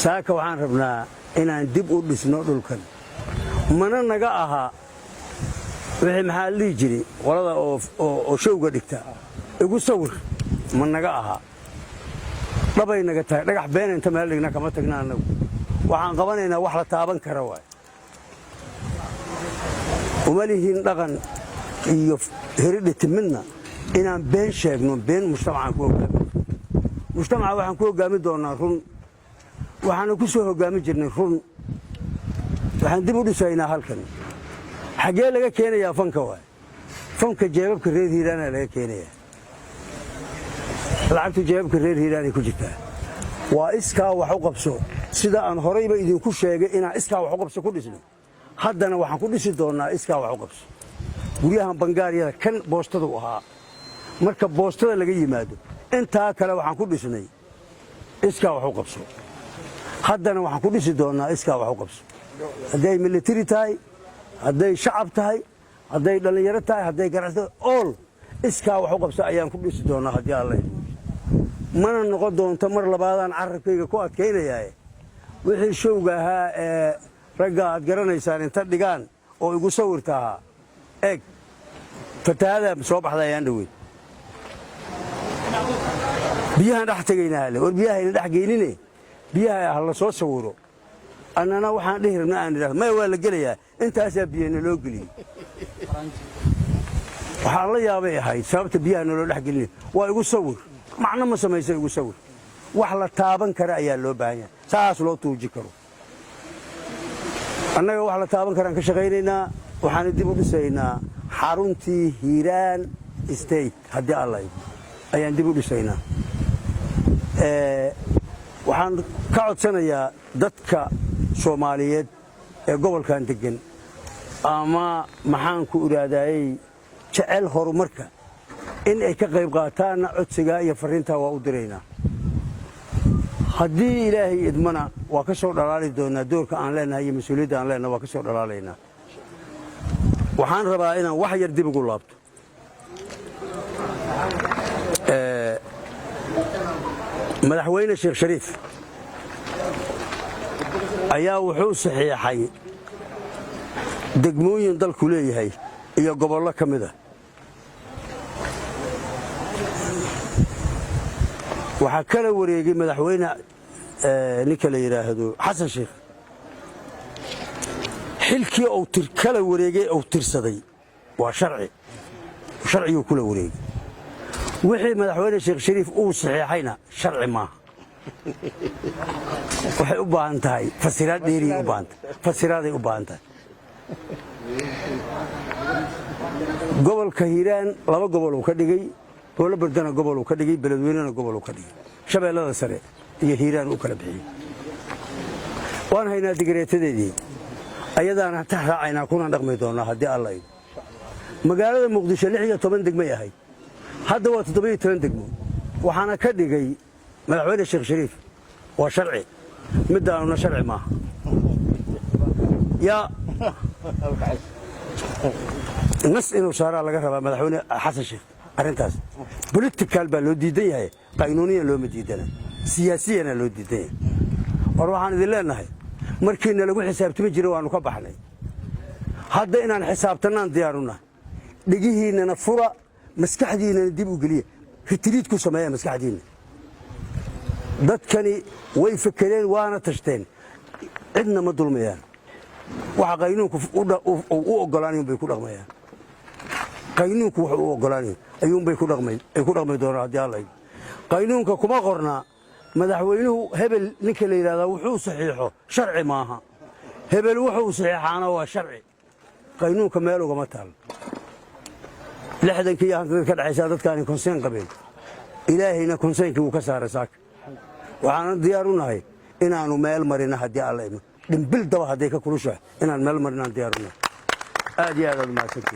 saaka waxaan rabnaa inaan dib u dhisno dhulkan mana naga aha wixii maxaa la dhihi jiray qolada oo showga dhigta igu sawir ma naga aha dhabay naga tahay dhagax been inta meel dhigna kama tagna anagu waxaan qabanaynaa wax la taaban kara waay umalihiin dhaqan iyo heredity midna inaan been sheegno been mujtamacaan ku hogaamino mujtamaca waxaan ku hogaamin doonaa run waxaana ku soo hogaamin jirnay run waxaan dib u dhisaynaa halkan xagee laga keenayaa fanka waay fanka jeebabka reer hiiraana laga keenayaa lacagtu jeebabka reer hiiraanay ku jirtaa waa iskaa wax u qabso sida aan horeyba idinku sheegay inaan iskaa wax u qabso ku dhisno haddana waxaan ku dhisi doonnaa iskaa wax u qabso guryahan bangaariyada kan boostadu ahaa marka boostada laga yimaado intaa kale waxaan ku dhisnay iskaa wax u qabso haddana waxaan ku dhisi doonnaa iskaa wax u qabso hadday military tahay hadday shacab tahay hadday dhallinyaro tahay hadday ganacsato ool iskaa wax u qabso ayaan ku dhisi doonnaa haddii alla mana noqon doonto mar labaadaan carabkayga ku adkaynayaae wixii showga ahaa ee ragga aad garanaysaan inta dhigaan oo igu sawirta ahaa eeg fatahadaa soo baxda ayaan dhoweyn biyahaan dhex tegaynaa hale war biyahayna dhex geynine biyaha ha la soo sawiro annana waxaan dhihi rabna aan idhahdo maya waa la gelayaa intaasaa biyana loo geliyey waxaan la yaabay ahayd sababta biyaha naloo dhex gelinay waa igu sawir macno ma samaysa igu sawir wax la taaban kara ayaa loo baahan yahay saas loo tuuji karo annaga wax la taaban karaan ka shaqaynaynaa waxaana dib u dhisaynaa xaruntii hiiraan state haddii alla ayaan dib u dhisaynaa waxaan ka codsanayaa dadka soomaaliyeed ee gobolkan deggan ama maxaanku iraadaayey jecel horumarka in ay ka qayb qaataanna codsigaa iyo farriintaa waa u diraynaa haddii ilaahay idmana waa ka soo dhalaali doonnaa doorka aan leennahay iyo mas-uuliyadda aan leennahay waa ka soo dhalaalaynaa waxaan rabaa inaan wax yar dib ugu laabto madaxweyne sheekh shariif ayaa wuxuu saxiixay degmooyin dalku leeyahay iyo gobollo ka mida waxaa kala wareegay madaxweyne ninka la yidhaahdo xasan sheekh xilkii uu kala wareegay uu tirsaday waa sharciguu kula wareegay wixii madaxweyne sheekh shariif uu saxiixayna sharci maaha waxay u baahan tahay fasiraad dheeriyay u baahan tahay fasiraaday u baahan tahay gobolka hiiraan laba goboluu ka dhigay gobollo bardana goboluu ka dhigay beledweynena goboluu ka dhigay shabeellada sare iyo hiiraan u kala bixiyey waan haynaa digareetadeedii ayadaana ta raacaynaa kuna dhaqmi doonnaa haddii alla ido magaalada muqdisho 16 degmay ahayd hadda waa 17 degmo waxaana ka dhigay madaxweyne sheekh shariif waa sharci midaanuna sharci maaha yaa nas inuu saaraa laga rabaa madaxweyne xasan sheekh arrintaas political baa loo diidan yahay qaynuuniyan looma diidana siyaasiyana loo diidan yahay war waxaan idin leenahay markiina lagu xisaabtami jiray waanu ka baxnay hadda inaan xisaabtanaan diyaaruna dhigihiinana fura maskaxdiinana dib u geliya ritiriid ku sameeya maskaxdiina dadkani way fakereen waana tashteen cidna ma dulmayaan waxa qaynuunku u ogolaanayeen bay ku dhaqmayaan qaynuunku wuxuu u ogolaanayeen ayuunbay ku dhaqmay doonaan haddii alla qaynuunka kuma qorna madaxweynuhu hebel ninka la yidhahdaa wuxuu saxiixo sharci maaha hebel wuxuu saxiixaana waa sharci qaynuunka meel ugama taal 60 iyo hanka ka dhaxaysa dadkaani konseen qabeen ilaahayna konseenkii wuu ka saaray saaka waxaan diyaar u nahay inaanu meel marina haddii alla idmo dhimbil daba hadday ka kulushahay inaan meel marinaan diyaar u nahay aad iyo aad mahadsantihiin